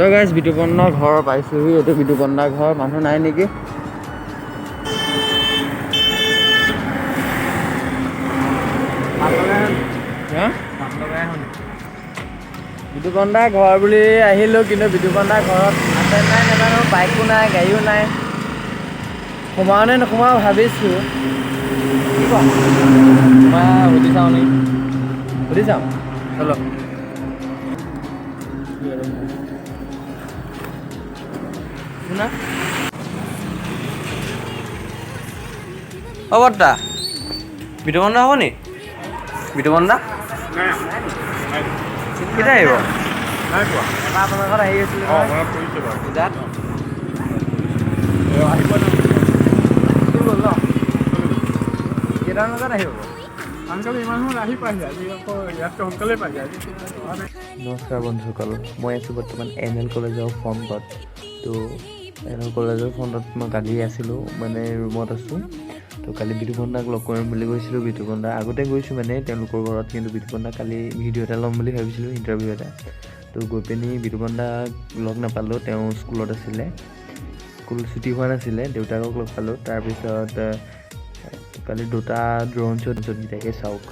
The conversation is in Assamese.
তো গাইজ বিতুপনৰ ঘৰ পাইছোহি। এইটো বিতুপনৰ ঘৰ, মানুহ নাই নেকি? বিতুপনদাৰ ঘৰ বুলি আহিলোঁ, কিন্তু বিতুপনদাৰ ঘৰত আছে নাই নাজানো। বাইকো নাই, গাড়ীও নাই। সোমাও নে নোসোমাও ভাবিছোঁ। কি কোৱা? মই সুধি চাওঁ নেকি? সুধি চাওঁ, চলো। শুনা অ' বৰ্তা, বিতুপন দা হ'ব নি? বিতুপন দা কেতিয়া আহিব? এবাৰ আপোনাৰ ঘৰত আহি আছিলোঁ পূজাত। গ'ল ন? কেইটামান বজাত আহিব? নমস্কাৰ বন্ধুসকল, মই আছোঁ বৰ্তমান NL কলেজৰ ফ্ৰণ্টত। তো NL কলেজৰ ফ্ৰণ্টত মই কালি আছিলোঁ, মানে ৰুমত আছোঁ। তো কালি বিতুপন দাক লগ কৰিম বুলি কৈছিলোঁ। বিতুপন দা আগতে গৈছোঁ মানে তেওঁলোকৰ ঘৰত, কিন্তু বিতুপন দা কালি ভিডিঅ' এটা ল'ম বুলি ভাবিছিলোঁ, ইণ্টাৰভিউ এটা। তো গৈ পিনি বিতুপন দাক লগ নাপালোঁ, তেওঁ স্কুলত আছিলে। স্কুল ছুটি হোৱা নাছিলে, দেউতাকক লগ পালোঁ। তাৰপিছত কালি দুটা ড্ৰোন শ্বট, য'ত কেইটাকে চাওক।